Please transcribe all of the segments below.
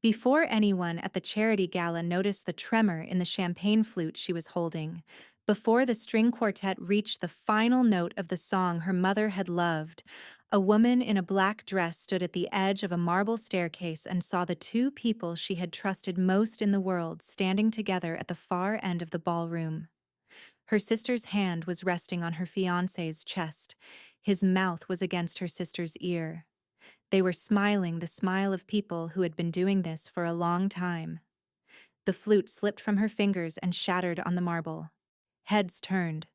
Before anyone at the charity gala noticed the tremor in the champagne flute she was holding, before the string quartet reached the final note of the song her mother had loved, a woman in a black dress stood at the edge of a marble staircase and saw the two people she had trusted most in the world standing together at the far end of the ballroom. Her sister's hand was resting on her fiancé's chest. His mouth was against her sister's ear. They were smiling the smile of people who had been doing this for a long time. The flute slipped from her fingers and shattered on the marble. Heads turned.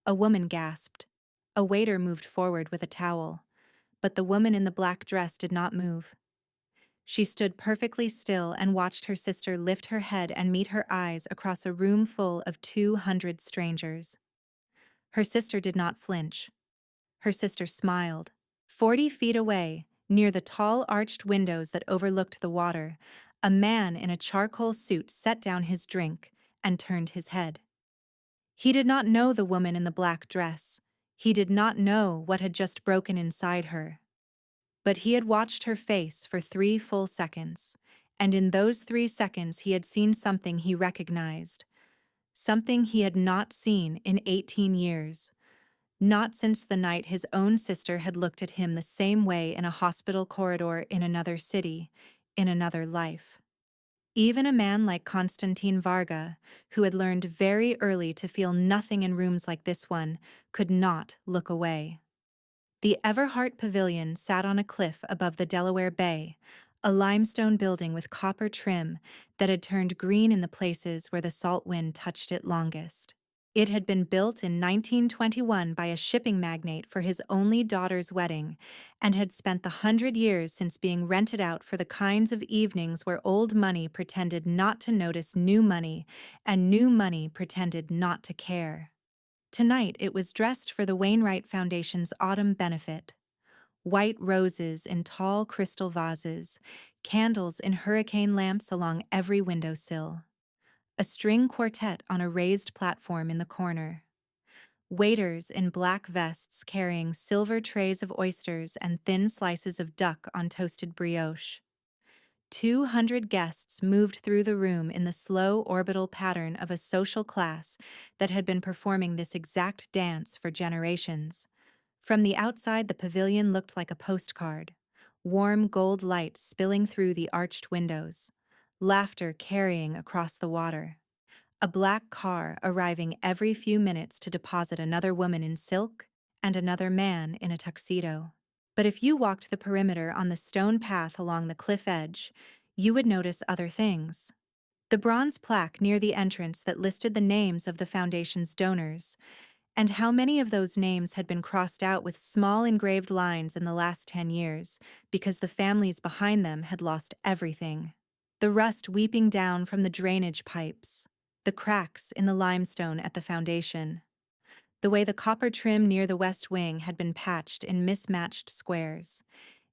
A woman gasped. A waiter moved forward with a towel. But the woman in the black dress did not move. She stood perfectly still and watched her sister lift her head and meet her eyes across a room full of 200 strangers. Her sister did not flinch. Her sister smiled. 40 feet away, near the tall arched windows that overlooked the water, a man in a charcoal suit set down his drink and turned his head. He did not know the woman in the black dress. He did not know what had just broken inside her. But he had watched her face for 3 full seconds, and in those 3 seconds he had seen something he recognized, something he had not seen in 18 years. Not since the night his own sister had looked at him the same way in a hospital corridor in another city, in another life. Even a man like Constantine Varga, who had learned very early to feel nothing in rooms like this one, could not look away. The Everhart Pavilion sat on a cliff above the Delaware Bay, a limestone building with copper trim that had turned green in the places where the salt wind touched it longest. It had been built in 1921 by a shipping magnate for his only daughter's wedding, and had spent the 100 years since being rented out for the kinds of evenings where old money pretended not to notice new money, and new money pretended not to care. Tonight it was dressed for the Wainwright Foundation's autumn benefit. White roses in tall crystal vases, candles in hurricane lamps along every windowsill. A string quartet on a raised platform in the corner. Waiters in black vests carrying silver trays of oysters and thin slices of duck on toasted brioche. 200 guests moved through the room in the slow orbital pattern of a social class that had been performing this exact dance for generations. From the outside, the pavilion looked like a postcard. Warm gold light spilling through the arched windows. Laughter carrying across the water. A black car arriving every few minutes to deposit another woman in silk and another man in a tuxedo. But if you walked the perimeter on the stone path along the cliff edge, you would notice other things. The bronze plaque near the entrance that listed the names of the foundation's donors, and how many of those names had been crossed out with small engraved lines in the last 10 years, because the families behind them had lost everything. The rust weeping down from the drainage pipes, the cracks in the limestone at the foundation, the way the copper trim near the west wing had been patched in mismatched squares.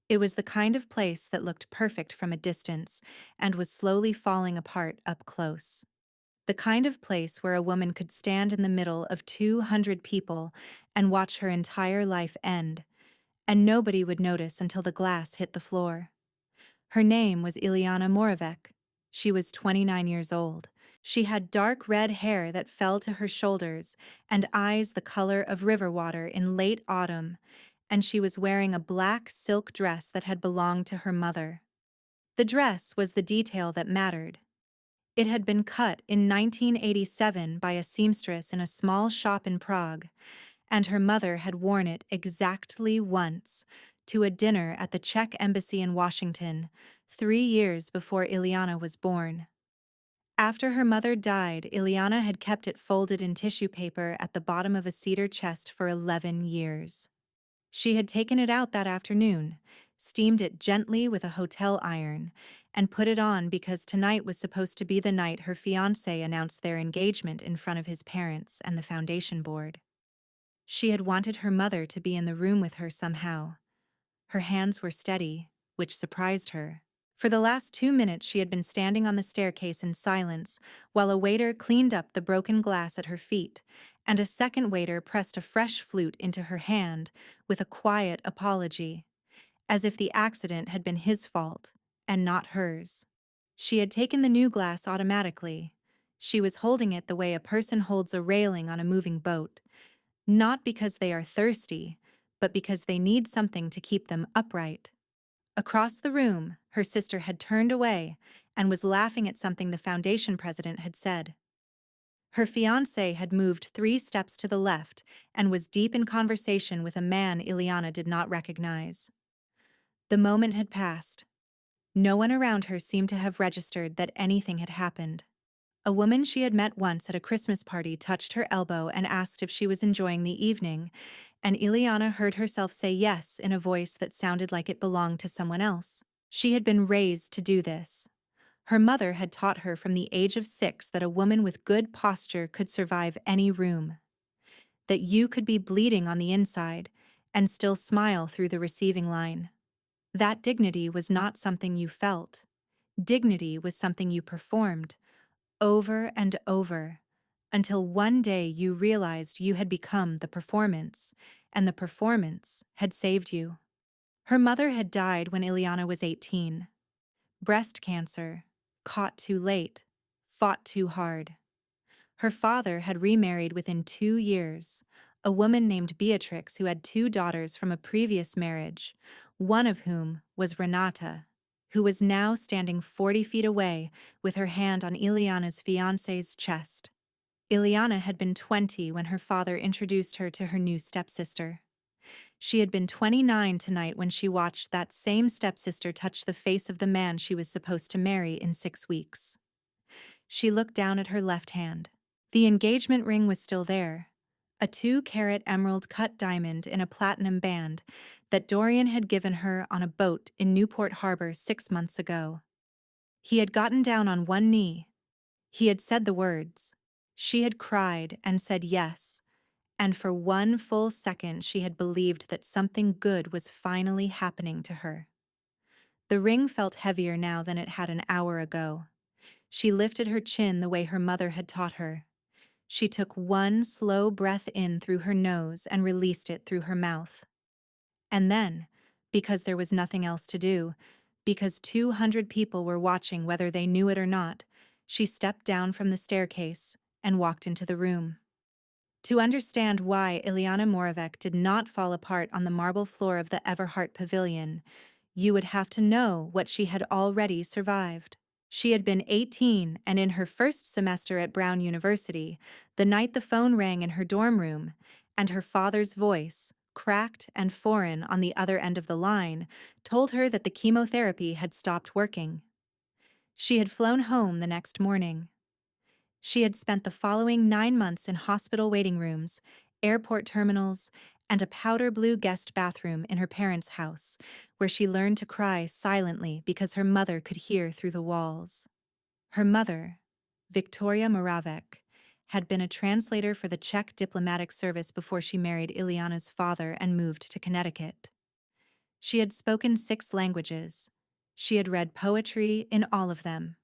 It was the kind of place that looked perfect from a distance and was slowly falling apart up close. The kind of place where a woman could stand in the middle of 200 people and watch her entire life end, and nobody would notice until the glass hit the floor. Her name was Ileana Moravec. She was 29 years old. She had dark red hair that fell to her shoulders and eyes the color of river water in late autumn, and she was wearing a black silk dress that had belonged to her mother. The dress was the detail that mattered. It had been cut in 1987 by a seamstress in a small shop in Prague, and her mother had worn it exactly once, to a dinner at the Czech embassy in Washington, 3 years before Ileana was born. After her mother died, Ileana had kept it folded in tissue paper at the bottom of a cedar chest for 11 years. She had taken it out that afternoon, steamed it gently with a hotel iron, and put it on because tonight was supposed to be the night her fiancé announced their engagement in front of his parents and the foundation board. She had wanted her mother to be in the room with her somehow. Her hands were steady, which surprised her. For the last 2 minutes she had been standing on the staircase in silence while a waiter cleaned up the broken glass at her feet, and a second waiter pressed a fresh flute into her hand with a quiet apology, as if the accident had been his fault and not hers. She had taken the new glass automatically. She was holding it the way a person holds a railing on a moving boat, not because they are thirsty, but because they need something to keep them upright. Across the room, her sister had turned away and was laughing at something the foundation president had said. Her fiancé had moved 3 steps to the left and was deep in conversation with a man Ileana did not recognize. The moment had passed. No one around her seemed to have registered that anything had happened. A woman she had met once at a Christmas party touched her elbow and asked if she was enjoying the evening, and Ileana heard herself say yes in a voice that sounded like it belonged to someone else. She had been raised to do this. Her mother had taught her from the age of 6 that a woman with good posture could survive any room, that you could be bleeding on the inside and still smile through the receiving line. That dignity was not something you felt. Dignity was something you performed, over and over, until one day you realized you had become the performance, and the performance had saved you. Her mother had died when Ileana was 18. Breast cancer, caught too late, fought too hard. Her father had remarried within 2 years, a woman named Beatrix who had 2 daughters from a previous marriage, one of whom was Renata, who was now standing 40 feet away with her hand on Ileana's fiancé's chest. Ileana had been 20 when her father introduced her to her new stepsister. She had been 29 tonight when she watched that same stepsister touch the face of the man she was supposed to marry in 6 weeks. She looked down at her left hand. The engagement ring was still there, a 2-carat emerald cut diamond in a platinum band that Dorian had given her on a boat in Newport Harbor 6 months ago. He had gotten down on one knee. He had said the words. She had cried and said yes, and for one full second she had believed that something good was finally happening to her. The ring felt heavier now than it had an hour ago. She lifted her chin the way her mother had taught her. She took one slow breath in through her nose and released it through her mouth. And then, because there was nothing else to do, because 200 people were watching whether they knew it or not, she stepped down from the staircase and walked into the room. To understand why Ileana Moravec did not fall apart on the marble floor of the Everhart Pavilion, you would have to know what she had already survived. She had been 18 and in her first semester at Brown University, the night the phone rang in her dorm room, and her father's voice, cracked and foreign on the other end of the line, told her that the chemotherapy had stopped working. She had flown home the next morning. She had spent the following 9 months in hospital waiting rooms, airport terminals, and a powder blue guest bathroom in her parents' house, where she learned to cry silently because her mother could hear through the walls. Her mother, Victoria Moravec, had been a translator for the Czech diplomatic service before she married Ileana's father and moved to Connecticut. She had spoken 6 languages. She had read poetry in all of them.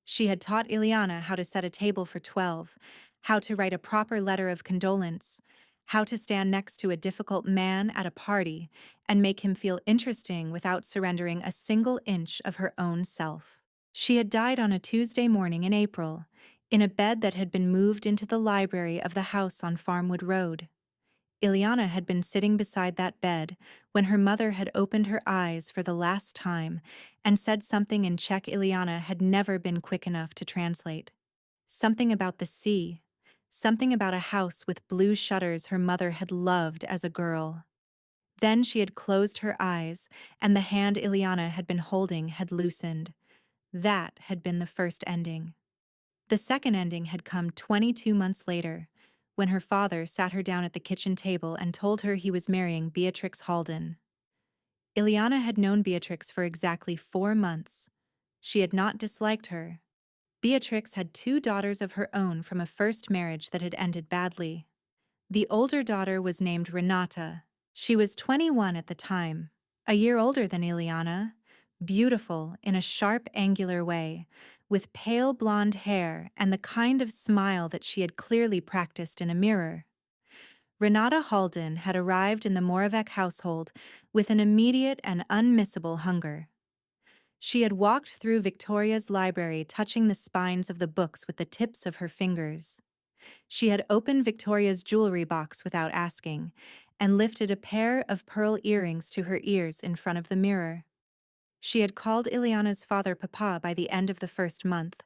She had taught Ileana how to set a table for 12, how to write a proper letter of condolence, how to stand next to a difficult man at a party and make him feel interesting without surrendering a single inch of her own self. She had died on a Tuesday morning in April, in a bed that had been moved into the library of the house on Farmwood Road. Ileana had been sitting beside that bed when her mother had opened her eyes for the last time and said something in Czech Ileana had never been quick enough to translate. Something about the sea, something about a house with blue shutters her mother had loved as a girl. Then she had closed her eyes, and the hand Ileana had been holding had loosened. That had been the first ending. The second ending had come 22 months later, when her father sat her down at the kitchen table and told her he was marrying Beatrix Halden. Ileana had known Beatrix for exactly 4 months. She had not disliked her. Beatrix had 2 daughters of her own from a first marriage that had ended badly. The older daughter was named Renata. She was 21 at the time, a year older than Ileana, beautiful in a sharp, angular way, with pale blonde hair and the kind of smile that she had clearly practiced in a mirror. Renata Halden had arrived in the Moravec household with an immediate and unmissable hunger. She had walked through Victoria's library, touching the spines of the books with the tips of her fingers. She had opened Victoria's jewelry box without asking, and lifted a pair of pearl earrings to her ears in front of the mirror. She had called Ileana's father Papa by the end of the first month,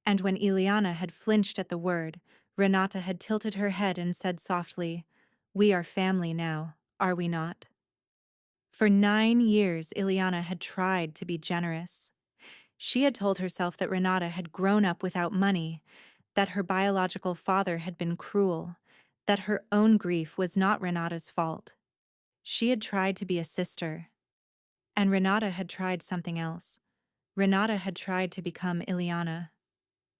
and when Ileana had flinched at the word, Renata had tilted her head and said softly, "We are family now, are we not?" For 9 years, Ileana had tried to be generous. She had told herself that Renata had grown up without money, that her biological father had been cruel, that her own grief was not Renata's fault. She had tried to be a sister, and Renata had tried something else. Renata had tried to become Ileana.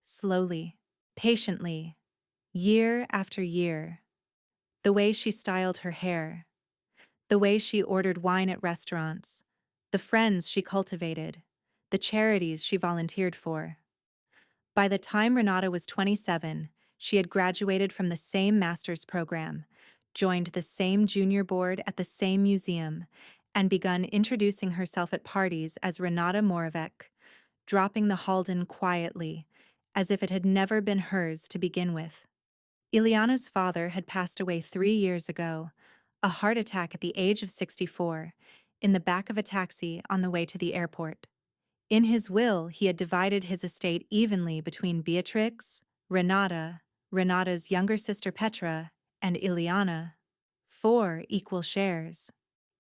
Slowly, patiently, year after year. The way she styled her hair, the way she ordered wine at restaurants, the friends she cultivated, the charities she volunteered for. By the time Renata was 27, she had graduated from the same master's program, joined the same junior board at the same museum, and begun introducing herself at parties as Renata Moravec, dropping the Halden quietly, as if it had never been hers to begin with. Ileana's father had passed away 3 years ago, a heart attack at the age of 64, in the back of a taxi on the way to the airport. In his will, he had divided his estate evenly between Beatrix, Renata, Renata's younger sister Petra, and Ileana. 4 equal shares.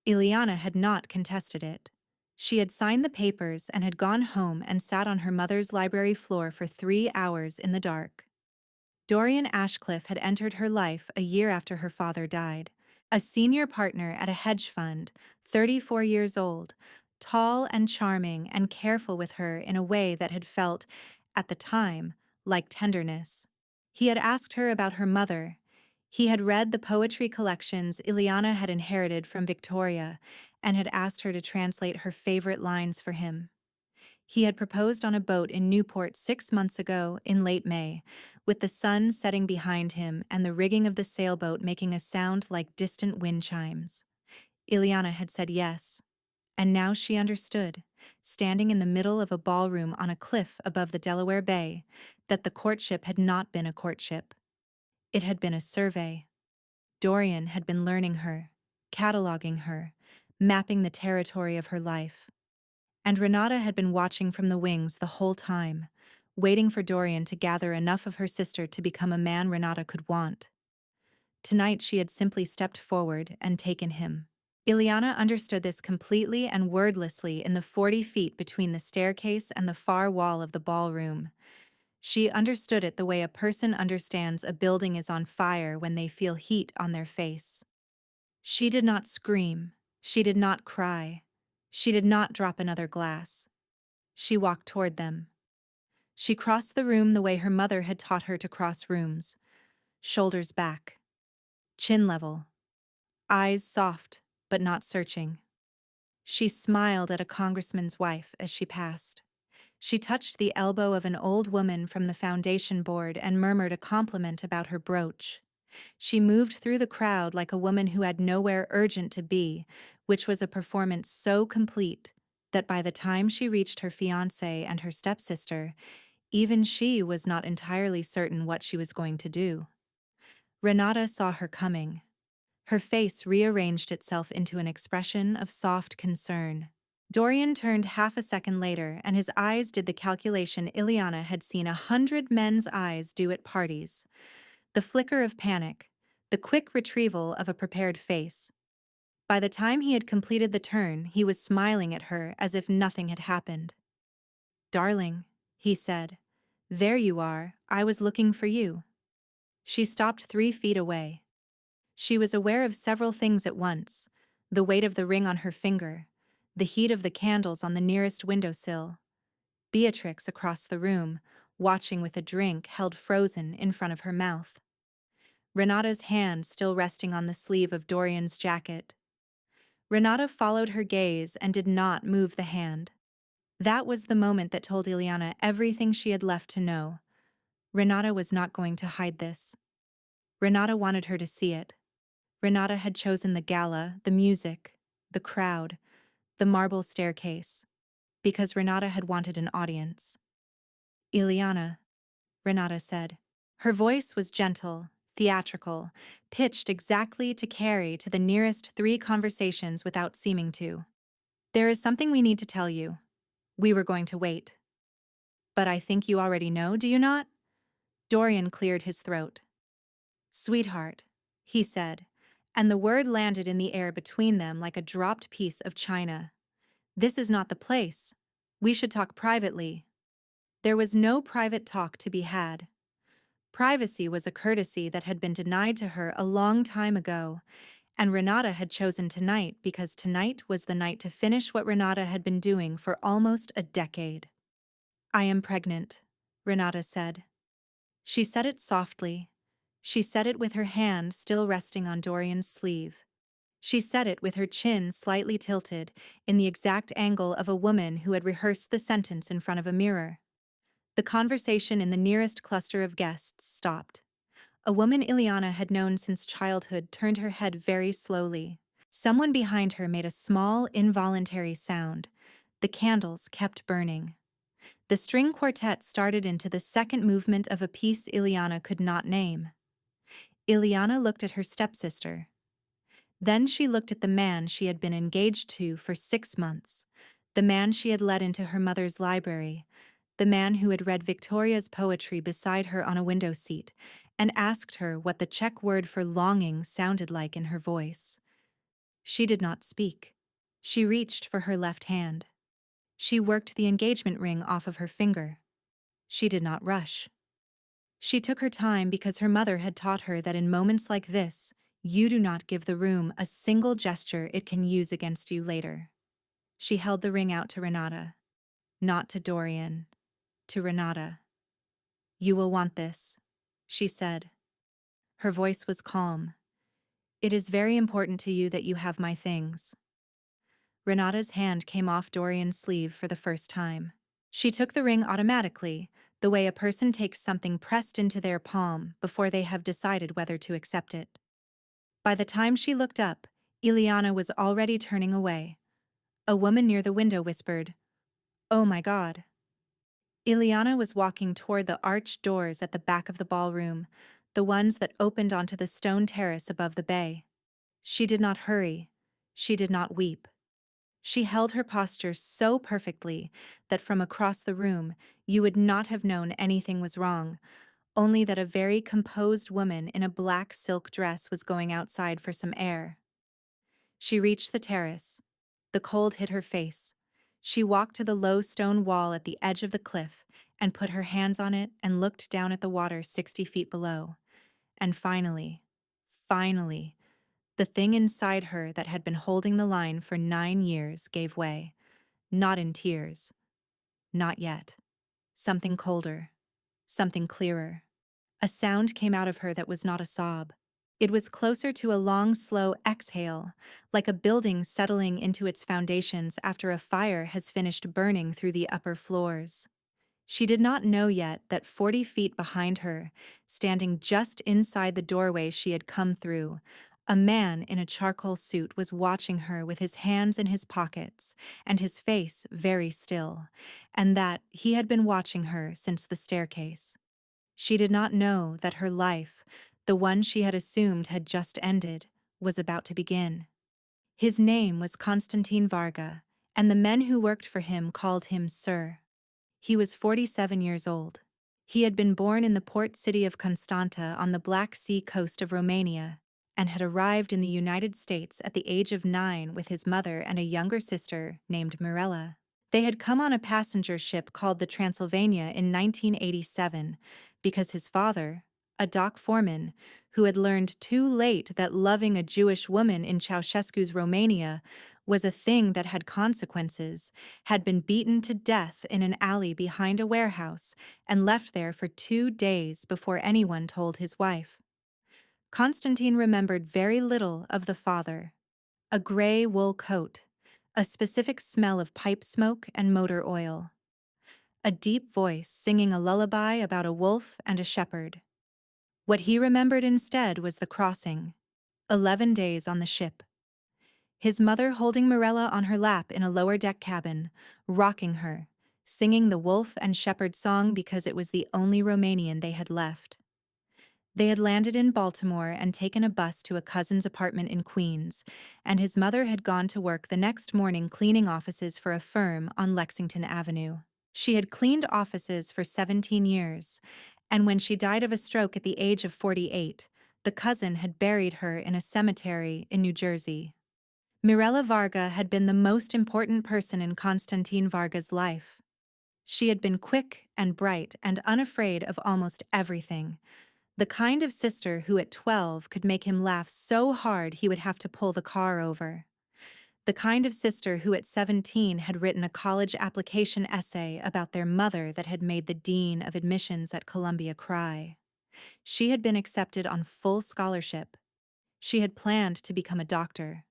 Ileana had not contested it. She had signed the papers and had gone home and sat on her mother's library floor for 3 hours in the dark. Dorian Ashcliffe had entered her life a year after her father died. A senior partner at a hedge fund, 34 years old, tall and charming and careful with her in a way that had felt, at the time, like tenderness. He had asked her about her mother. He had read the poetry collections Ileana had inherited from Victoria and had asked her to translate her favorite lines for him. He had proposed on a boat in Newport 6 months ago in late May, with the sun setting behind him and the rigging of the sailboat making a sound like distant wind chimes. Ileana had said yes, and now she understood, standing in the middle of a ballroom on a cliff above the Delaware Bay, that the courtship had not been a courtship. It had been a survey. Dorian had been learning her, cataloging her, mapping the territory of her life. And Renata had been watching from the wings the whole time, waiting for Dorian to gather enough of her sister to become a man Renata could want. Tonight she had simply stepped forward and taken him. Ileana understood this completely and wordlessly in the 40 feet between the staircase and the far wall of the ballroom. She understood it the way a person understands a building is on fire when they feel heat on their face. She did not scream. She did not cry. She did not drop another glass. She walked toward them. She crossed the room the way her mother had taught her to cross rooms. Shoulders back. Chin level. Eyes soft, but not searching. She smiled at a congressman's wife as she passed. She touched the elbow of an old woman from the foundation board and murmured a compliment about her brooch. She moved through the crowd like a woman who had nowhere urgent to be, which was a performance so complete that by the time she reached her fiancé and her stepsister, even she was not entirely certain what she was going to do. Renata saw her coming. Her face rearranged itself into an expression of soft concern. Dorian turned half a second later, and his eyes did the calculation Ileana had seen 100 men's eyes do at parties. The flicker of panic, the quick retrieval of a prepared face. By the time he had completed the turn, he was smiling at her as if nothing had happened. "Darling," he said, "there you are, I was looking for you." She stopped 3 feet away. She was aware of several things at once: the weight of the ring on her finger, the heat of the candles on the nearest windowsill, Beatrix across the room, watching with a drink held frozen in front of her mouth. Renata's hand still resting on the sleeve of Dorian's jacket. Renata followed her gaze and did not move the hand. That was the moment that told Ileana everything she had left to know. Renata was not going to hide this. Renata wanted her to see it. Renata had chosen the gala, the music, the crowd, the marble staircase. because Renata had wanted an audience. Ileana, Renata said. Her voice was gentle, theatrical, pitched exactly to carry to the nearest 3 conversations without seeming to. There is something we need to tell you. We were going to wait. But I think you already know, do you not? Dorian cleared his throat. Sweetheart, he said, and the word landed in the air between them like a dropped piece of china. This is not the place. We should talk privately. There was no private talk to be had. Privacy was a courtesy that had been denied to her a long time ago, and Renata had chosen tonight because tonight was the night to finish what Renata had been doing for almost a decade. I am pregnant, Renata said. She said it softly. She said it with her hand still resting on Dorian's sleeve. She said it with her chin slightly tilted, in the exact angle of a woman who had rehearsed the sentence in front of a mirror. The conversation in the nearest cluster of guests stopped. A woman Ileana had known since childhood turned her head very slowly. Someone behind her made a small, involuntary sound. The candles kept burning. The string quartet started into the second movement of a piece Ileana could not name. Ileana looked at her stepsister. Then she looked at the man she had been engaged to for 6 months, the man she had led into her mother's library, the man who had read Victoria's poetry beside her on a window seat, and asked her what the Czech word for longing sounded like in her voice. She did not speak. She reached for her left hand. She worked the engagement ring off of her finger. She did not rush. She took her time because her mother had taught her that in moments like this, you do not give the room a single gesture it can use against you later. She held the ring out to Renata. Not to Dorian. To Renata. You will want this, she said. Her voice was calm. It is very important to you that you have my things. Renata's hand came off Dorian's sleeve for the first time. She took the ring automatically, the way a person takes something pressed into their palm before they have decided whether to accept it. By the time she looked up, Ileana was already turning away. A woman near the window whispered, "Oh my God." Ileana was walking toward the arched doors at the back of the ballroom, the ones that opened onto the stone terrace above the bay. She did not hurry. She did not weep. She held her posture so perfectly that from across the room you would not have known anything was wrong, only that a very composed woman in a black silk dress was going outside for some air. She reached the terrace. The cold hit her face. She walked to the low stone wall at the edge of the cliff and put her hands on it and looked down at the water 60 feet below. And finally, the thing inside her that had been holding the line for 9 years gave way. Not in tears. Not yet. Something colder. Something clearer. A sound came out of her that was not a sob. It was closer to a long, slow exhale, like a building settling into its foundations after a fire has finished burning through the upper floors. She did not know yet that 40 feet behind her, standing just inside the doorway she had come through, a man in a charcoal suit was watching her with his hands in his pockets and his face very still, and that he had been watching her since the staircase. She did not know that her life, the one she had assumed had just ended, was about to begin. His name was Constantine Varga, and the men who worked for him called him Sir. He was 47 years old. He had been born in the port city of Constanta on the Black Sea coast of Romania, and had arrived in the United States at the age of 9 with his mother and a younger sister named Mirella. They had come on a passenger ship called the Transylvania in 1987 because his father, a dock foreman, who had learned too late that loving a Jewish woman in Ceausescu's Romania was a thing that had consequences, had been beaten to death in an alley behind a warehouse and left there for 2 days before anyone told his wife. Constantine remembered very little of the father. A gray wool coat, a specific smell of pipe smoke and motor oil. A deep voice singing a lullaby about a wolf and a shepherd. What he remembered instead was the crossing. 11 days on the ship. his mother holding Mirella on her lap in a lower deck cabin, rocking her, singing the wolf and shepherd song because it was the only Romanian they had left. They had landed in Baltimore and taken a bus to a cousin's apartment in Queens, and his mother had gone to work the next morning cleaning offices for a firm on Lexington Avenue. She had cleaned offices for 17 years, and when she died of a stroke at the age of 48, the cousin had buried her in a cemetery in New Jersey. Mirella Varga had been the most important person in Constantine Varga's life. She had been quick and bright and unafraid of almost everything, the kind of sister who at 12 could make him laugh so hard he would have to pull the car over. The kind of sister who at 17 had written a college application essay about their mother that had made the dean of admissions at Columbia cry. She had been accepted on full scholarship. She had planned to become a doctor.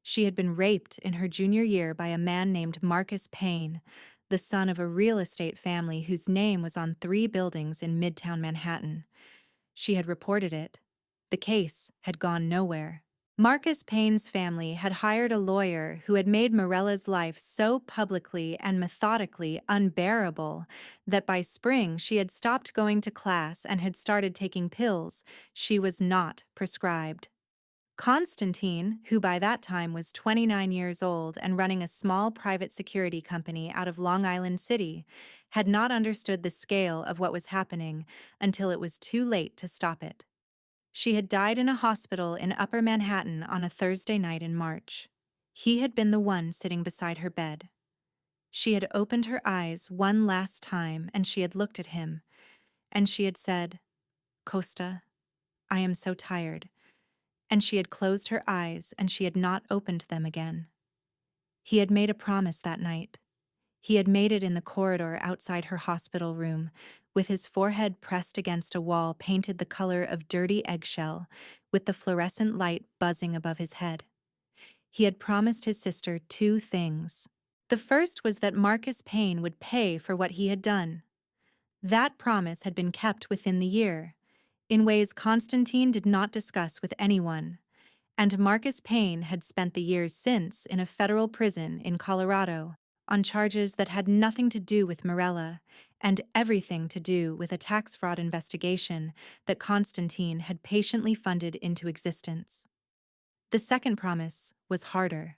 She had been raped in her junior year by a man named Marcus Payne, the son of a real estate family whose name was on 3 buildings in Midtown Manhattan. She had reported it. The case had gone nowhere. Marcus Payne's family had hired a lawyer who had made Mirella's life so publicly and methodically unbearable that by spring she had stopped going to class and had started taking pills she was not prescribed. Constantine, who by that time was 29 years old and running a small private security company out of Long Island City, had not understood the scale of what was happening until it was too late to stop it. She had died in a hospital in Upper Manhattan on a Thursday night in March. He had been the one sitting beside her bed. She had opened her eyes one last time and she had looked at him, and she had said, "Costa, I am so tired." And she had closed her eyes and she had not opened them again. He had made a promise that night. He had made it in the corridor outside her hospital room, with his forehead pressed against a wall painted the color of dirty eggshell, with the fluorescent light buzzing above his head. He had promised his sister 2 things. The first was that Marcus Payne would pay for what he had done. That promise had been kept within the year, in ways Constantine did not discuss with anyone, and Marcus Payne had spent the years since in a federal prison in Colorado on charges that had nothing to do with Mirella and everything to do with a tax fraud investigation that Constantine had patiently funded into existence. The second promise was harder.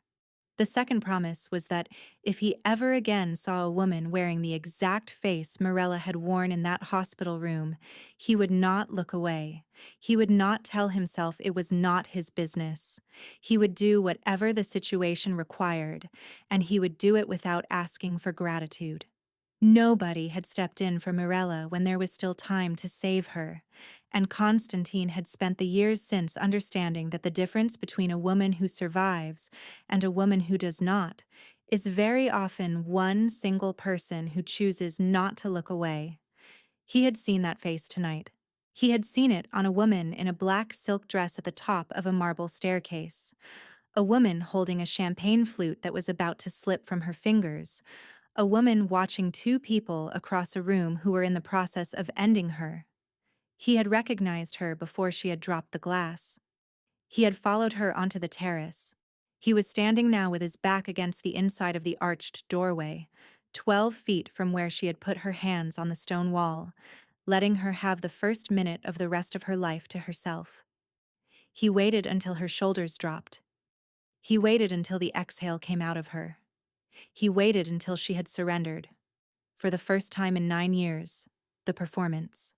The second promise was that if he ever again saw a woman wearing the exact face Mirella had worn in that hospital room, he would not look away. He would not tell himself it was not his business. He would do whatever the situation required, and he would do it without asking for gratitude. Nobody had stepped in for Mirella when there was still time to save her, and Constantine had spent the years since understanding that the difference between a woman who survives and a woman who does not is very often one single person who chooses not to look away. He had seen that face tonight. He had seen it on a woman in a black silk dress at the top of a marble staircase, a woman holding a champagne flute that was about to slip from her fingers, a woman watching 2 people across a room who were in the process of ending her. He had recognized her before she had dropped the glass. He had followed her onto the terrace. He was standing now with his back against the inside of the arched doorway, 12 feet from where she had put her hands on the stone wall, letting her have the first minute of the rest of her life to herself. He waited until her shoulders dropped. He waited until the exhale came out of her. He waited until she had surrendered. For the first time in 9 years, the performance.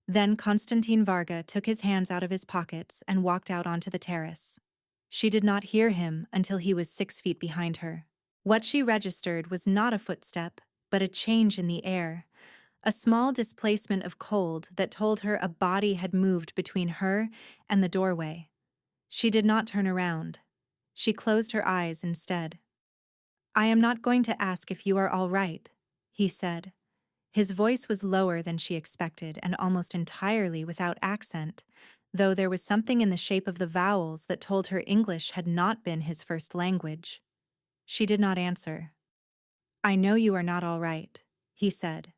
Then Constantine Varga took his hands out of his pockets and walked out onto the terrace. She did not hear him until he was 6 feet behind her. What she registered was not a footstep, but a change in the air, a small displacement of cold that told her a body had moved between her and the doorway. She did not turn around. She closed her eyes instead. "I am not going to ask if you are all right," he said. His voice was lower than she expected and almost entirely without accent, though there was something in the shape of the vowels that told her English had not been his first language. She did not answer. "I know you are not all right," he said,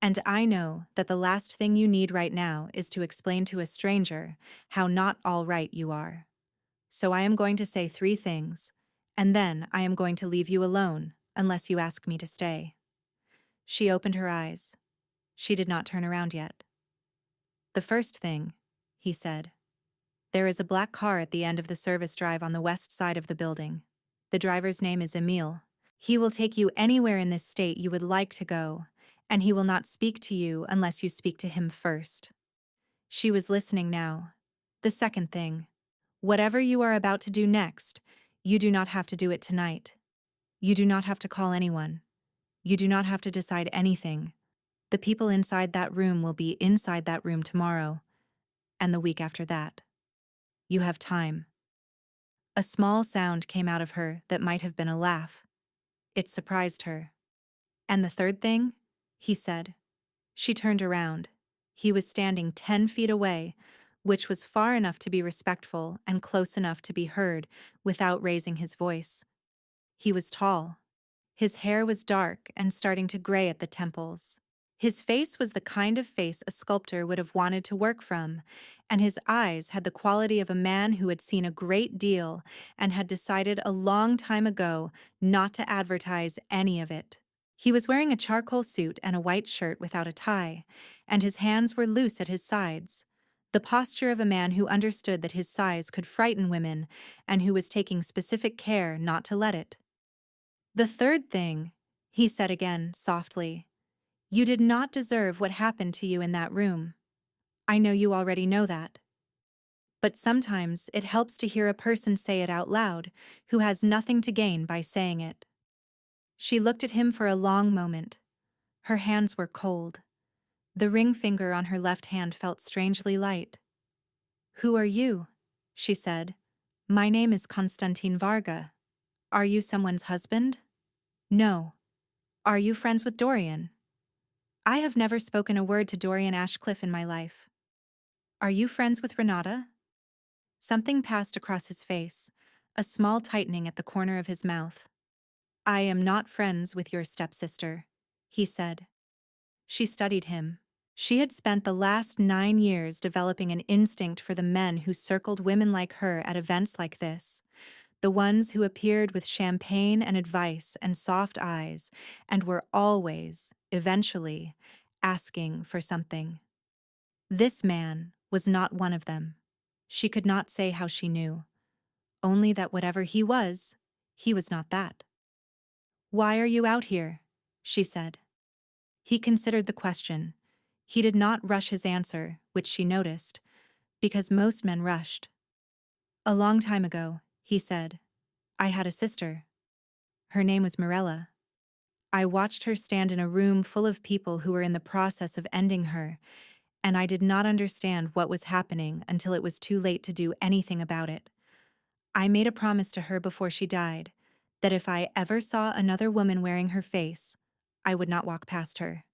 "and I know that the last thing you need right now is to explain to a stranger how not all right you are. So I am going to say 3 things, and then I am going to leave you alone, unless you ask me to stay. She opened her eyes. She did not turn around yet. The first thing, he said. There is a black car at the end of the service drive on the west side of the building. The driver's name is Emil. He will take you anywhere in this state you would like to go, and he will not speak to you unless you speak to him first. She was listening now. The second thing. Whatever you are about to do next, you do not have to do it tonight. You do not have to call anyone. You do not have to decide anything. The people inside that room will be inside that room tomorrow, and the week after that. You have time. A small sound came out of her that might have been a laugh. It surprised her. And the third thing? He said. She turned around. He was standing 10 feet away, which was far enough to be respectful and close enough to be heard without raising his voice. He was tall. His hair was dark and starting to gray at the temples. His face was the kind of face a sculptor would have wanted to work from, and his eyes had the quality of a man who had seen a great deal and had decided a long time ago not to advertise any of it. He was wearing a charcoal suit and a white shirt without a tie, and his hands were loose at his sides. The posture of a man who understood that his size could frighten women and who was taking specific care not to let it. The third thing, he said again, softly. You did not deserve what happened to you in that room. I know you already know that. But sometimes it helps to hear a person say it out loud who has nothing to gain by saying it. She looked at him for a long moment. Her hands were cold. The ring finger on her left hand felt strangely light. Who are you? She said. My name is Konstantin Varga. Are you someone's husband? No. Are you friends with Dorian? I have never spoken a word to Dorian Ashcliffe in my life. Are you friends with Renata? Something passed across his face, a small tightening at the corner of his mouth. I am not friends with your stepsister, he said. She studied him. She had spent the last 9 years developing an instinct for the men who circled women like her at events like this, the ones who appeared with champagne and advice and soft eyes and were always, eventually, asking for something. This man was not one of them. She could not say how she knew, only that whatever he was not that. Why are you out here? She said. He considered the question. He did not rush his answer, which she noticed, because most men rushed. A long time ago, he said, I had a sister. Her name was Mirella. I watched her stand in a room full of people who were in the process of ending her, and I did not understand what was happening until it was too late to do anything about it. I made a promise to her before she died that if I ever saw another woman wearing her face, I would not walk past her.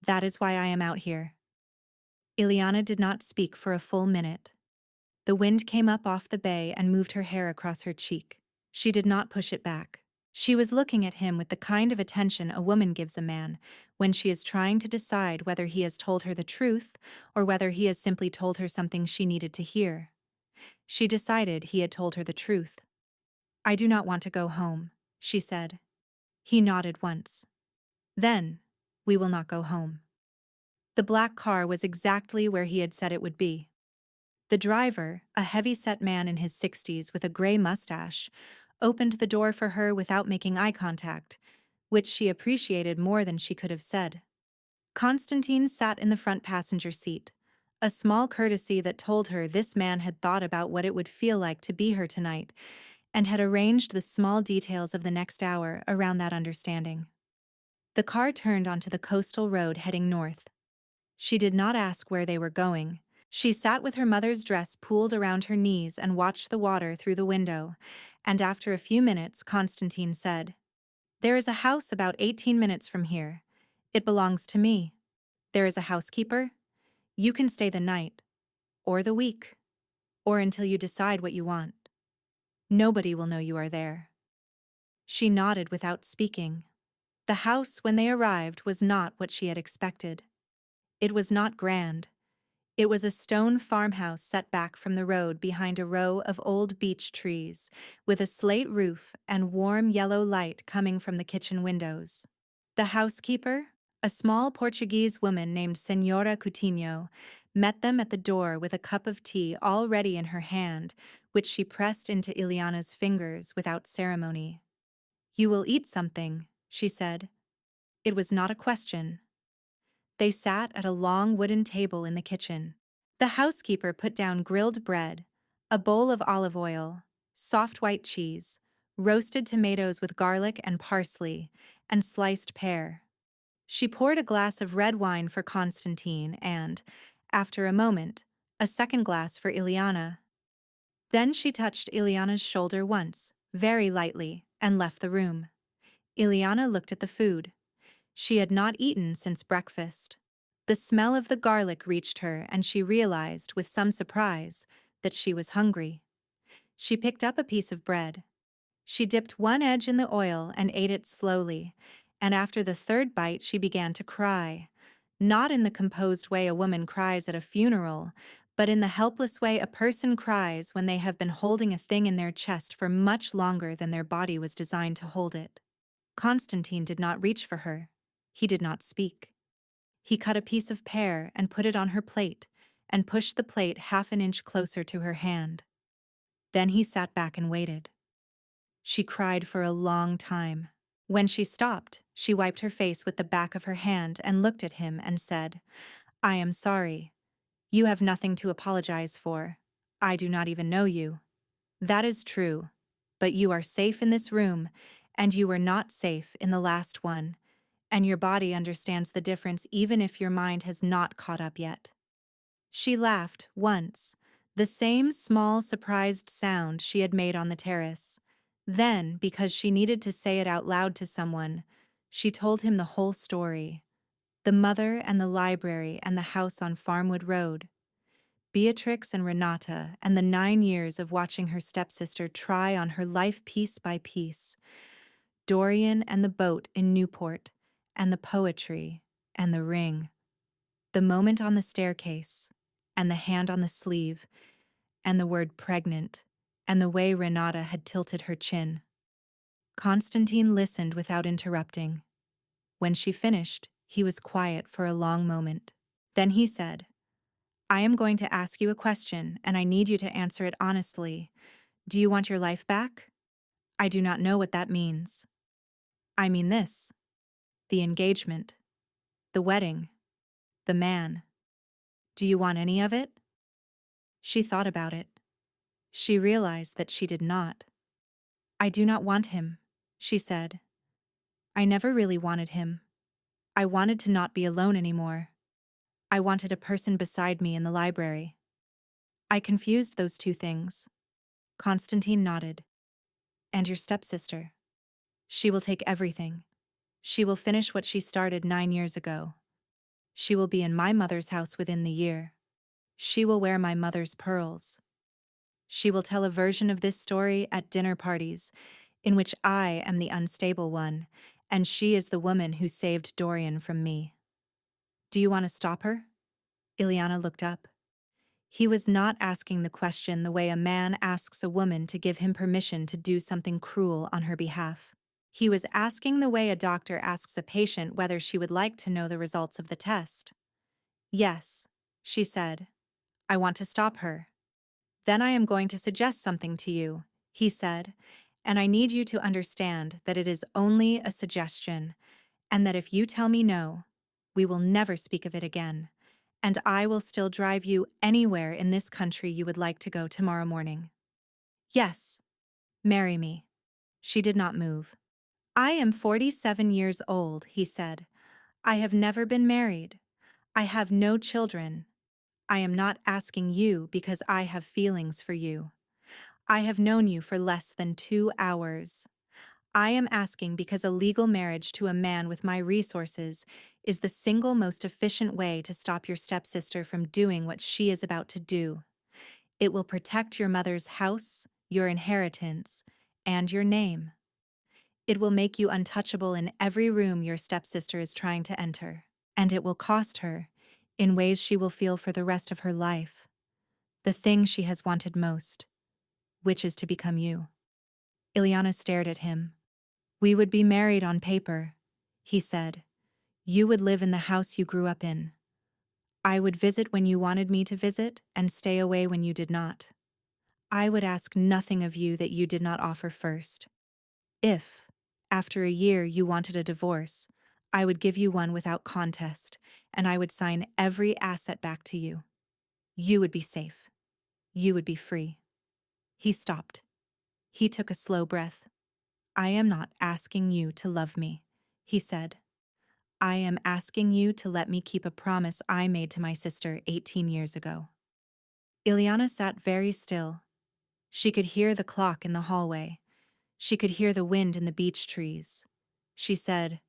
That is why I am out here. Ileana did not speak for a full minute. The wind came up off the bay and moved her hair across her cheek. She did not push it back. She was looking at him with the kind of attention a woman gives a man when she is trying to decide whether he has told her the truth or whether he has simply told her something she needed to hear. She decided he had told her the truth. I do not want to go home, she said. He nodded once. Then, we will not go home. The black car was exactly where he had said it would be. The driver, a heavy-set man in his 60s with a gray mustache, opened the door for her without making eye contact, which she appreciated more than she could have said. Constantine sat in the front passenger seat, a small courtesy that told her this man had thought about what it would feel like to be her tonight, and had arranged the small details of the next hour around that understanding. The car turned onto the coastal road heading north. She did not ask where they were going. She sat with her mother's dress pooled around her knees and watched the water through the window, and after a few minutes, Constantine said, There is a house about 18 minutes from here. It belongs to me. There is a housekeeper. You can stay the night, or the week, or until you decide what you want. Nobody will know you are there. She nodded without speaking. The house, when they arrived, was not what she had expected. It was not grand. It was a stone farmhouse set back from the road behind a row of old beech trees, with a slate roof and warm yellow light coming from the kitchen windows. The housekeeper, a small Portuguese woman named Senhora Coutinho, met them at the door with a cup of tea already in her hand, which she pressed into Ileana's fingers without ceremony. "You will eat something," she said. It was not a question. They sat at a long wooden table in the kitchen. The housekeeper put down grilled bread, a bowl of olive oil, soft white cheese, roasted tomatoes with garlic and parsley, and sliced pear. She poured a glass of red wine for Constantine and, after a moment, a second glass for Ileana. Then she touched Ileana's shoulder once, very lightly, and left the room. Ileana looked at the food. She had not eaten since breakfast. The smell of the garlic reached her, and she realized, with some surprise, that she was hungry. She picked up a piece of bread. She dipped one edge in the oil and ate it slowly, and after the third bite she began to cry. Not in the composed way a woman cries at a funeral, but in the helpless way a person cries when they have been holding a thing in their chest for much longer than their body was designed to hold it. Constantine did not reach for her. He did not speak. He cut a piece of pear and put it on her plate, and pushed the plate half an inch closer to her hand. Then he sat back and waited. She cried for a long time. When she stopped, she wiped her face with the back of her hand and looked at him and said, "I am sorry. You have nothing to apologize for. I do not even know you." "That is true. But you are safe in this room, and you were not safe in the last one, and your body understands the difference even if your mind has not caught up yet." She laughed once, the same small surprised sound she had made on the terrace. Then, because she needed to say it out loud to someone, she told him the whole story. The mother and the library and the house on Farmwood Road. Beatrix and Renata and the 9 years of watching her stepsister try on her life piece by piece. Dorian and the boat in Newport, and the poetry, and the ring. The moment on the staircase, and the hand on the sleeve, and the word pregnant, and the way Renata had tilted her chin. Constantine listened without interrupting. When she finished, he was quiet for a long moment. Then he said, "I am going to ask you a question, and I need you to answer it honestly. Do you want your life back?" "I do not know what that means." "I mean this. The engagement. The wedding. The man. Do you want any of it?" She thought about it. She realized that she did not. "I do not want him," she said. "I never really wanted him. I wanted to not be alone anymore. I wanted a person beside me in the library." "I confused those two things." Constantine nodded. "And your stepsister. She will take everything. She will finish what she started 9 years ago. She will be in my mother's house within the year. She will wear my mother's pearls. She will tell a version of this story at dinner parties, in which I am the unstable one, and she is the woman who saved Dorian from me. Do you want to stop her?" Ileana looked up. He was not asking the question the way a man asks a woman to give him permission to do something cruel on her behalf. He was asking the way a doctor asks a patient whether she would like to know the results of the test. "Yes," she said. "I want to stop her." "Then I am going to suggest something to you," he said, "and I need you to understand that it is only a suggestion, and that if you tell me no, we will never speak of it again, and I will still drive you anywhere in this country you would like to go tomorrow morning. Yes, marry me." She did not move. "I am 47 years old," he said. "I have never been married. I have no children. I am not asking you because I have feelings for you. I have known you for less than 2 hours. I am asking because a legal marriage to a man with my resources is the single most efficient way to stop your stepsister from doing what she is about to do. It will protect your mother's house, your inheritance, and your name. It will make you untouchable in every room your stepsister is trying to enter. And it will cost her, in ways she will feel for the rest of her life, the thing she has wanted most, which is to become you. Ileana stared at him. We would be married on paper, he said. You would live in the house you grew up in. I would visit when you wanted me to visit and stay away when you did not. I would ask nothing of you that you did not offer first. If, after a year, you wanted a divorce, I would give you one without contest, and I would sign every asset back to you. You would be safe. You would be free. He stopped. He took a slow breath. I am not asking you to love me, he said. I am asking you to let me keep a promise I made to my sister 18 years ago. Ileana sat very still. She could hear the clock in the hallway. She could hear the wind in the beech trees. She said,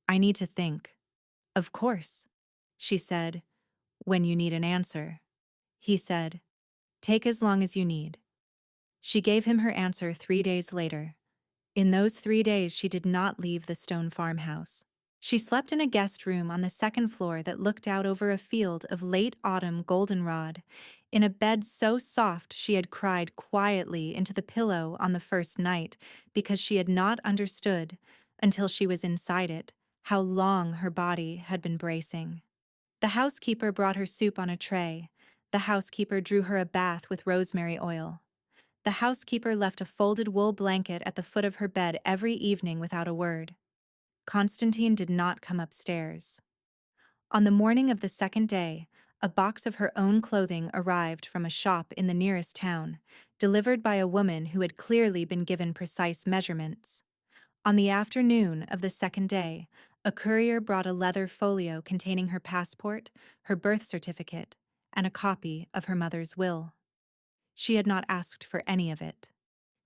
I need to think. Of course, she said, when you need an answer. He said, take as long as you need. She gave him her answer 3 days later. In those 3 days, she did not leave the stone farmhouse. She slept in a guest room on the second floor that looked out over a field of late autumn goldenrod, in a bed so soft she had cried quietly into the pillow on the first night because she had not understood, until she was inside it, how long her body had been bracing. The housekeeper brought her soup on a tray. The housekeeper drew her a bath with rosemary oil. The housekeeper left a folded wool blanket at the foot of her bed every evening without a word. Constantine did not come upstairs. On the morning of the second day, a box of her own clothing arrived from a shop in the nearest town, delivered by a woman who had clearly been given precise measurements. On the afternoon of the second day, a courier brought a leather folio containing her passport, her birth certificate, and a copy of her mother's will. She had not asked for any of it.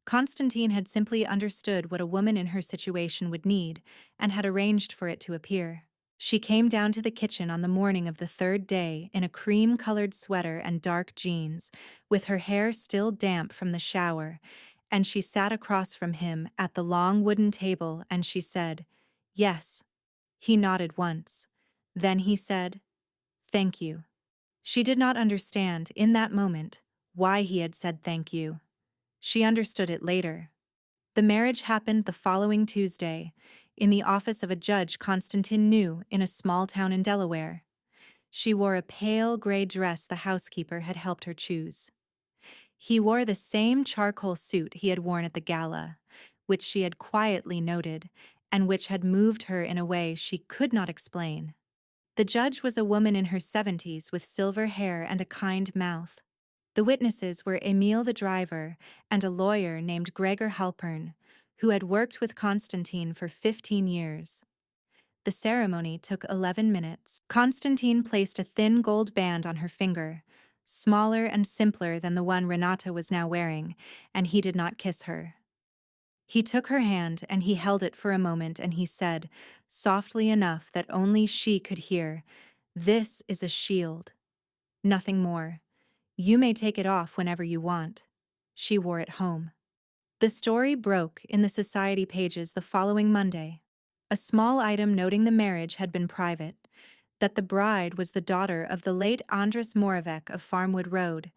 Constantine had simply understood what a woman in her situation would need and had arranged for it to appear. She came down to the kitchen on the morning of the third day in a cream-colored sweater and dark jeans, with her hair still damp from the shower, and she sat across from him at the long wooden table and she said, "Yes." He nodded once. Then he said, "Thank you." She did not understand, in that moment, why he had said thank you. She understood it later. The marriage happened the following Tuesday, in the office of a judge Constantine knew in a small town in Delaware. She wore a pale gray dress the housekeeper had helped her choose. He wore the same charcoal suit he had worn at the gala, which she had quietly noted, and which had moved her in a way she could not explain. The judge was a woman in her 70s with silver hair and a kind mouth. The witnesses were Emile the driver and a lawyer named Gregor Halpern, who had worked with Constantine for 15 years. The ceremony took 11 minutes. Constantine placed a thin gold band on her finger, smaller and simpler than the one Renata was now wearing, and he did not kiss her. He took her hand and he held it for a moment and he said, softly enough that only she could hear, "This is a shield. Nothing more. You may take it off whenever you want." She wore it home. The story broke in the society pages the following Monday. A small item noting the marriage had been private, that the bride was the daughter of the late Andras Moravec of Farmwood Road,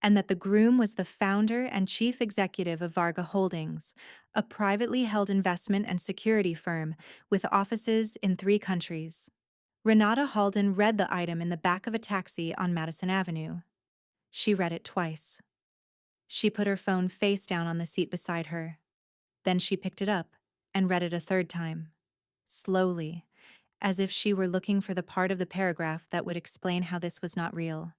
and that the groom was the founder and chief executive of Varga Holdings, a privately held investment and security firm with offices in 3 countries. Renata Halden read the item in the back of a taxi on Madison Avenue. She read it twice. She put her phone face down on the seat beside her. Then she picked it up and read it a third time, slowly, as if she were looking for the part of the paragraph that would explain how this was not real.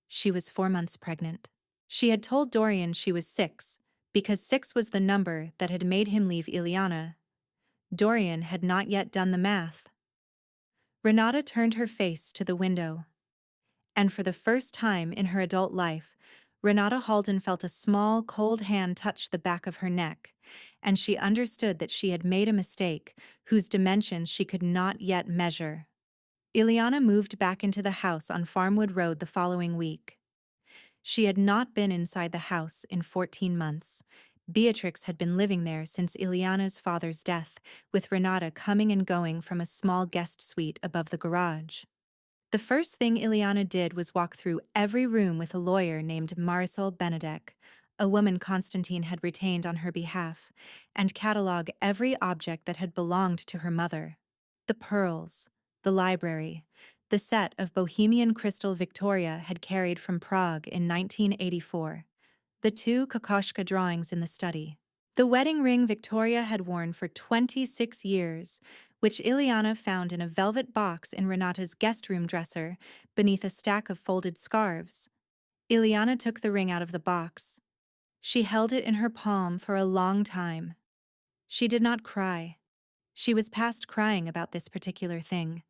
She was 4 months pregnant. She had told Dorian she was 6, because 6 was the number that had made him leave Ileana. Dorian had not yet done the math. Renata turned her face to the window. And for the first time in her adult life, Renata Halden felt a small, cold hand touch the back of her neck, and she understood that she had made a mistake whose dimensions she could not yet measure. Ileana moved back into the house on Farmwood Road the following week. She had not been inside the house in 14 months. Beatrix had been living there since Ileana's father's death, with Renata coming and going from a small guest suite above the garage. The first thing Ileana did was walk through every room with a lawyer named Marisol Benedek, a woman Constantine had retained on her behalf, and catalog every object that had belonged to her mother. The pearls, the library, the set of Bohemian crystal Victoria had carried from Prague in 1984, the two Kokoschka drawings in the study, the wedding ring Victoria had worn for 26 years, which Ileana found in a velvet box in Renata's guest room dresser beneath a stack of folded scarves. Ileana took the ring out of the box. She held it in her palm for a long time. She did not cry. She was past crying about this particular thing.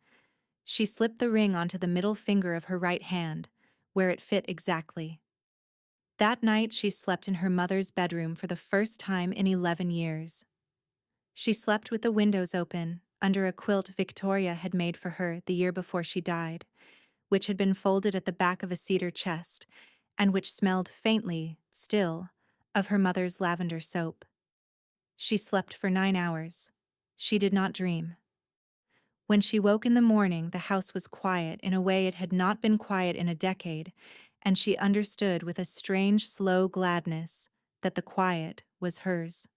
She slipped the ring onto the middle finger of her right hand, where it fit exactly. That night she slept in her mother's bedroom for the first time in 11 years. She slept with the windows open, under a quilt Victoria had made for her the year before she died, which had been folded at the back of a cedar chest, and which smelled faintly, still, of her mother's lavender soap. She slept for 9 hours. She did not dream. When she woke in the morning, the house was quiet in a way it had not been quiet in a decade, and she understood with a strange, slow gladness that the quiet was hers.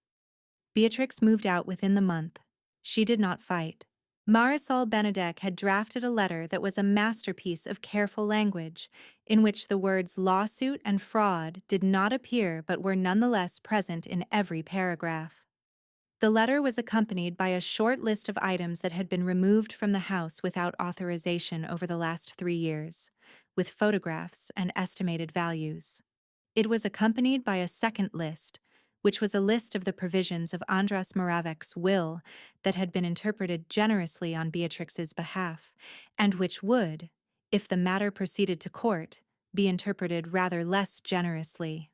Beatrix moved out within the month. She did not fight. Marisol Benedek had drafted a letter that was a masterpiece of careful language, in which the words lawsuit and fraud did not appear but were nonetheless present in every paragraph. The letter was accompanied by a short list of items that had been removed from the house without authorization over the last 3 years, with photographs and estimated values. It was accompanied by a second list, which was a list of the provisions of Andras Moravec's will that had been interpreted generously on Beatrix's behalf, and which would, if the matter proceeded to court, be interpreted rather less generously.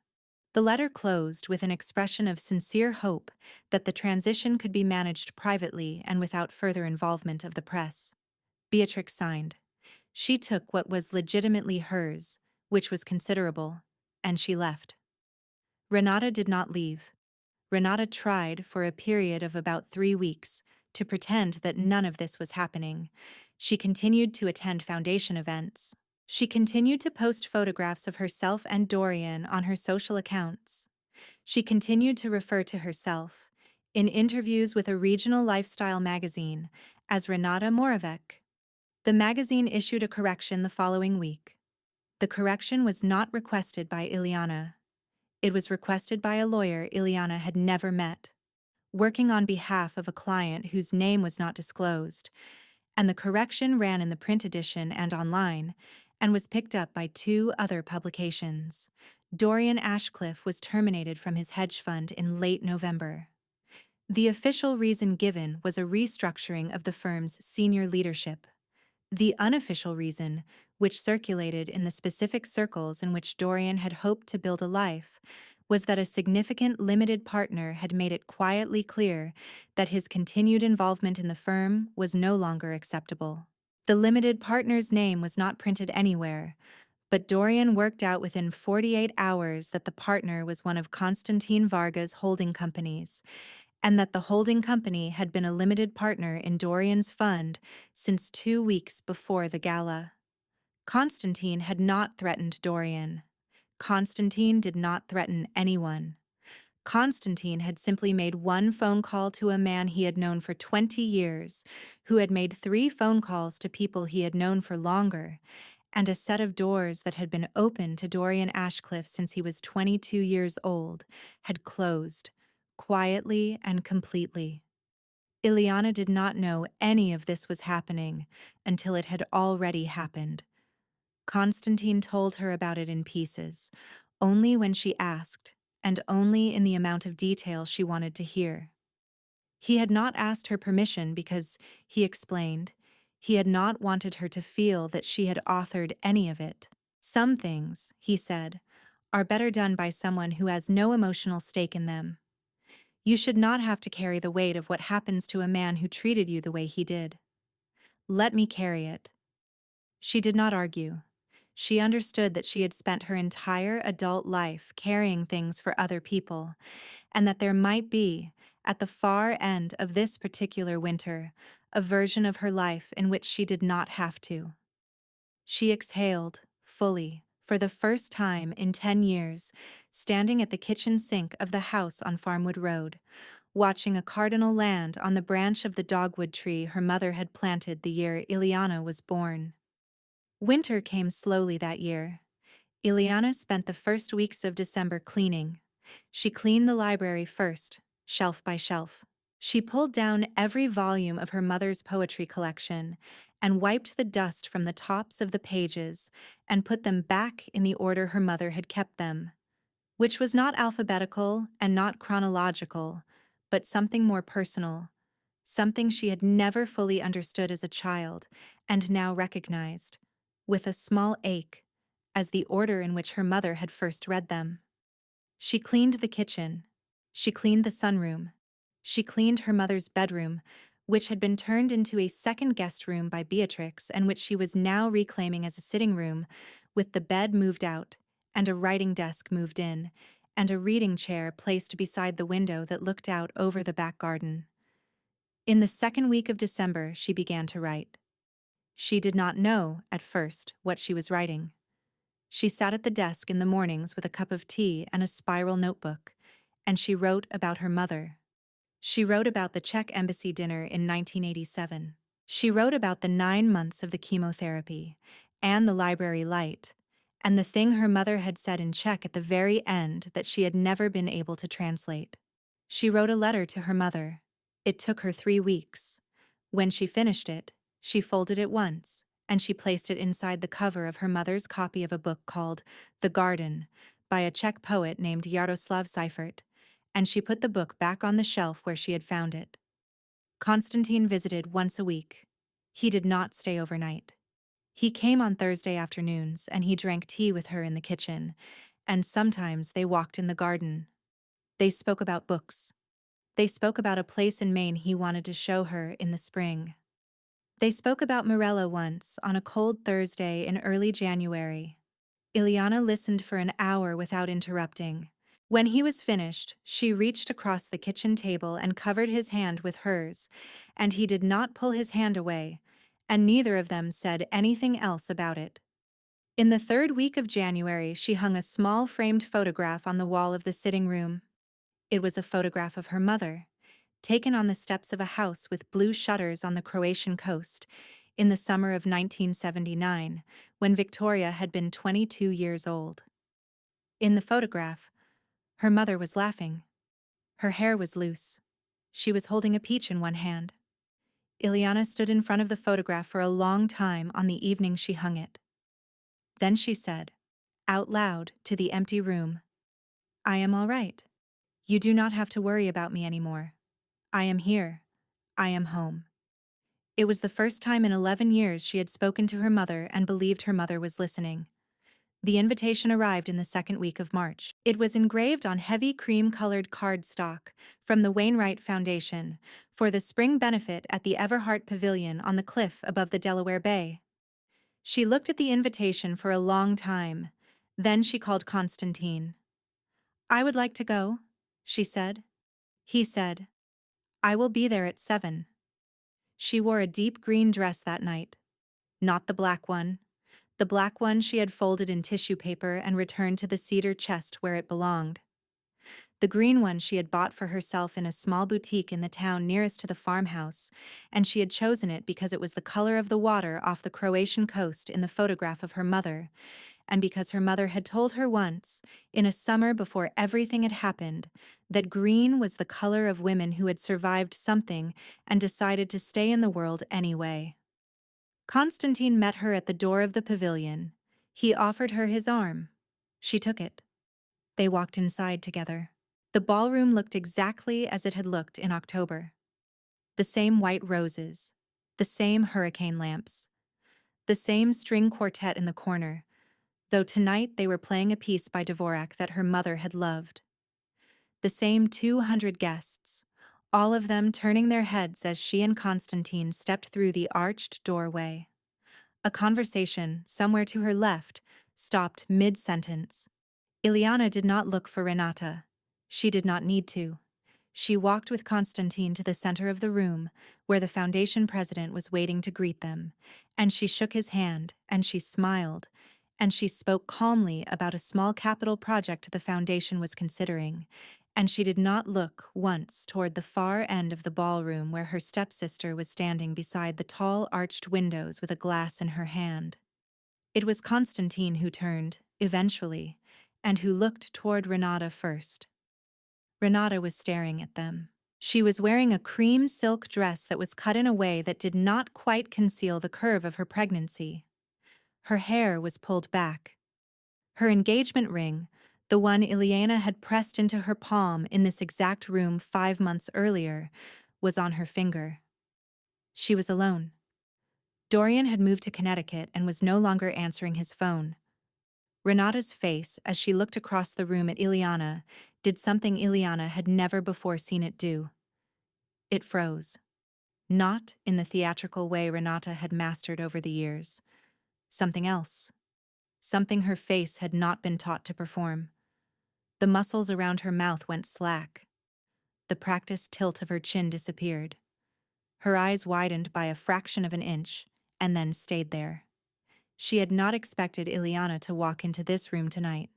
The letter closed with an expression of sincere hope that the transition could be managed privately and without further involvement of the press. Beatrix signed. She took what was legitimately hers, which was considerable, and she left. Renata did not leave. Renata tried, for a period of about 3 weeks, to pretend that none of this was happening. She continued to attend foundation events. She continued to post photographs of herself and Dorian on her social accounts. She continued to refer to herself, in interviews with a regional lifestyle magazine, as Renata Moravec. The magazine issued a correction the following week. The correction was not requested by Ileana. It was requested by a lawyer Ileana had never met, working on behalf of a client whose name was not disclosed, and the correction ran in the print edition and online, and was picked up by 2 other publications. Dorian Ashcliffe was terminated from his hedge fund in late November. The official reason given was a restructuring of the firm's senior leadership. The unofficial reason, which circulated in the specific circles in which Dorian had hoped to build a life, was that a significant limited partner had made it quietly clear that his continued involvement in the firm was no longer acceptable. The limited partner's name was not printed anywhere, but Dorian worked out within 48 hours that the partner was one of Constantine Varga's holding companies, and that the holding company had been a limited partner in Dorian's fund since 2 weeks before the gala. Constantine had not threatened Dorian. Constantine did not threaten anyone. Constantine had simply made one phone call to a man he had known for 20 years, who had made 3 phone calls to people he had known for longer, and a set of doors that had been open to Dorian Ashcliffe since he was 22 years old had closed, quietly and completely. Ileana did not know any of this was happening until it had already happened. Constantine told her about it in pieces, only when she asked, and only in the amount of detail she wanted to hear. He had not asked her permission because, he explained, he had not wanted her to feel that she had authored any of it. Some things, he said, are better done by someone who has no emotional stake in them. You should not have to carry the weight of what happens to a man who treated you the way he did. Let me carry it. She did not argue. She understood that she had spent her entire adult life carrying things for other people, and that there might be, at the far end of this particular winter, a version of her life in which she did not have to. She exhaled, fully, for the first time in 10 years, standing at the kitchen sink of the house on Farmwood Road, watching a cardinal land on the branch of the dogwood tree her mother had planted the year Ileana was born. Winter came slowly that year. Ileana spent the first weeks of December cleaning. She cleaned the library first, shelf by shelf. She pulled down every volume of her mother's poetry collection and wiped the dust from the tops of the pages and put them back in the order her mother had kept them, which was not alphabetical and not chronological, but something more personal, something she had never fully understood as a child and now recognized, with a small ache, as the order in which her mother had first read them. She cleaned the kitchen. She cleaned the sunroom. She cleaned her mother's bedroom, which had been turned into a second guest room by Beatrix and which she was now reclaiming as a sitting room, with the bed moved out, and a writing desk moved in, and a reading chair placed beside the window that looked out over the back garden. In the second week of December, she began to write. She did not know, at first, what she was writing. She sat at the desk in the mornings with a cup of tea and a spiral notebook, and she wrote about her mother. She wrote about the Czech embassy dinner in 1987. She wrote about the 9 months of the chemotherapy, and the library light, and the thing her mother had said in Czech at the very end that she had never been able to translate. She wrote a letter to her mother. It took her 3 weeks. When she finished it, she folded it once, and she placed it inside the cover of her mother's copy of a book called The Garden by a Czech poet named Jaroslav Seifert, and she put the book back on the shelf where she had found it. Constantine visited once a week. He did not stay overnight. He came on Thursday afternoons and he drank tea with her in the kitchen, and sometimes they walked in the garden. They spoke about books. They spoke about a place in Maine he wanted to show her in the spring. They spoke about Morella once on a cold Thursday in early January. Ileana listened for an hour without interrupting. When he was finished, she reached across the kitchen table and covered his hand with hers, and he did not pull his hand away, and neither of them said anything else about it. In the third week of January, she hung a small framed photograph on the wall of the sitting room. It was a photograph of her mother, taken on the steps of a house with blue shutters on the Croatian coast, in the summer of 1979, when Victoria had been 22 years old. In the photograph, her mother was laughing. Her hair was loose. She was holding a peach in one hand. Ileana stood in front of the photograph for a long time on the evening she hung it. Then she said, out loud to the empty room, "I am all right. You do not have to worry about me anymore. I am here. I am home." It was the first time in 11 years she had spoken to her mother and believed her mother was listening. The invitation arrived in the second week of March. It was engraved on heavy cream-colored cardstock from the Wainwright Foundation for the spring benefit at the Everhart Pavilion on the cliff above the Delaware Bay. She looked at the invitation for a long time. Then she called Constantine. "I would like to go," she said. He said, "I will be there at 7. She wore a deep green dress that night. Not the black one. The black one she had folded in tissue paper and returned to the cedar chest where it belonged. The green one she had bought for herself in a small boutique in the town nearest to the farmhouse, and she had chosen it because it was the color of the water off the Croatian coast in the photograph of her mother, and because her mother had told her once, in a summer before everything had happened, that green was the color of women who had survived something and decided to stay in the world anyway. Constantine met her at the door of the pavilion. He offered her his arm. She took it. They walked inside together. The ballroom looked exactly as it had looked in October. The same white roses, the same hurricane lamps, the same string quartet in the corner, though tonight they were playing a piece by Dvorak that her mother had loved. The same 200 guests, all of them turning their heads as she and Constantine stepped through the arched doorway. A conversation, somewhere to her left, stopped mid-sentence. Ileana did not look for Renata. She did not need to. She walked with Constantine to the center of the room, where the Foundation president was waiting to greet them, and she shook his hand, and she smiled, and she spoke calmly about a small capital project the Foundation was considering, and she did not look once toward the far end of the ballroom where her stepsister was standing beside the tall arched windows with a glass in her hand. It was Constantine who turned, eventually, and who looked toward Renata first. Renata was staring at them. She was wearing a cream silk dress that was cut in a way that did not quite conceal the curve of her pregnancy. Her hair was pulled back. Her engagement ring, the one Ileana had pressed into her palm in this exact room 5 months earlier, was on her finger. She was alone. Dorian had moved to Connecticut and was no longer answering his phone. Renata's face, as she looked across the room at Ileana, did something Ileana had never before seen it do. It froze. Not in the theatrical way Renata had mastered over the years. Something else. Something her face had not been taught to perform. The muscles around her mouth went slack. The practiced tilt of her chin disappeared. Her eyes widened by a fraction of an inch, and then stayed there. She had not expected Ileana to walk into this room tonight.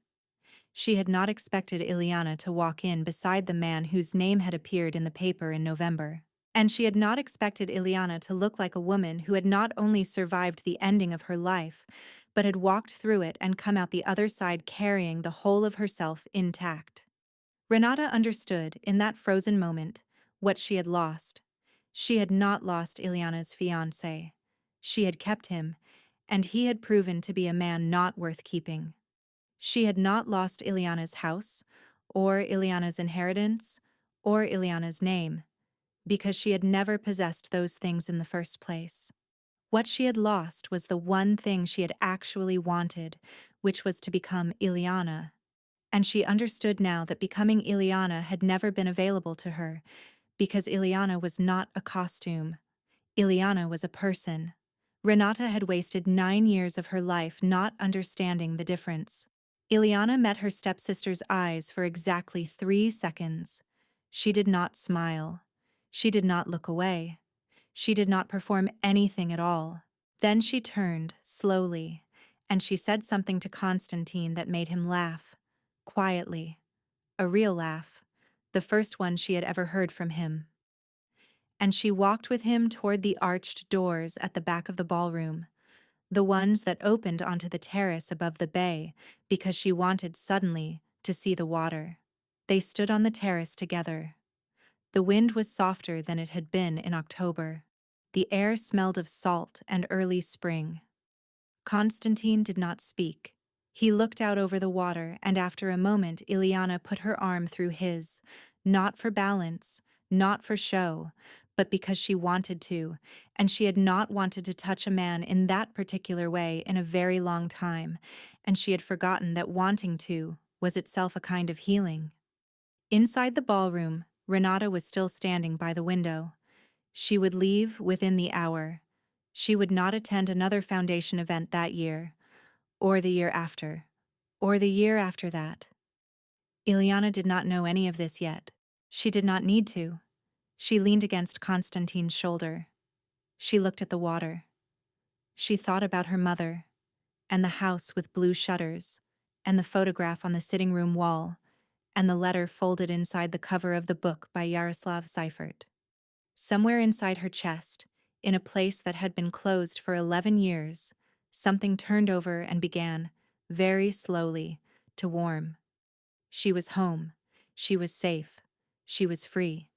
She had not expected Ileana to walk in beside the man whose name had appeared in the paper in November. And she had not expected Ileana to look like a woman who had not only survived the ending of her life, but had walked through it and come out the other side carrying the whole of herself intact. Renata understood, in that frozen moment, what she had lost. She had not lost Ileana's fiancé. She had kept him, and he had proven to be a man not worth keeping. She had not lost Ileana's house, or Ileana's inheritance, or Ileana's name, because she had never possessed those things in the first place. What she had lost was the one thing she had actually wanted, which was to become Ileana. And she understood now that becoming Ileana had never been available to her, because Ileana was not a costume. Ileana was a person. Renata had wasted 9 years of her life not understanding the difference. Ileana met her stepsister's eyes for exactly 3 seconds. She did not smile. She did not look away. She did not perform anything at all. Then she turned, slowly, and she said something to Constantine that made him laugh. Quietly. A real laugh. The first one she had ever heard from him. And she walked with him toward the arched doors at the back of the ballroom, the ones that opened onto the terrace above the bay, because she wanted suddenly to see the water. They stood on the terrace together. The wind was softer than it had been in October. The air smelled of salt and early spring. Constantine did not speak. He looked out over the water, and after a moment Ileana put her arm through his, not for balance, not for show, but because she wanted to, and she had not wanted to touch a man in that particular way in a very long time, and she had forgotten that wanting to was itself a kind of healing. Inside the ballroom, Renata was still standing by the window. She would leave within the hour. She would not attend another Foundation event that year, or the year after, or the year after that. Ileana did not know any of this yet. She did not need to. She leaned against Constantine's shoulder. She looked at the water. She thought about her mother, and the house with blue shutters, and the photograph on the sitting room wall, and the letter folded inside the cover of the book by Yaroslav Seifert. Somewhere inside her chest, in a place that had been closed for 11 years, something turned over and began, very slowly, to warm. She was home. She was safe. She was free.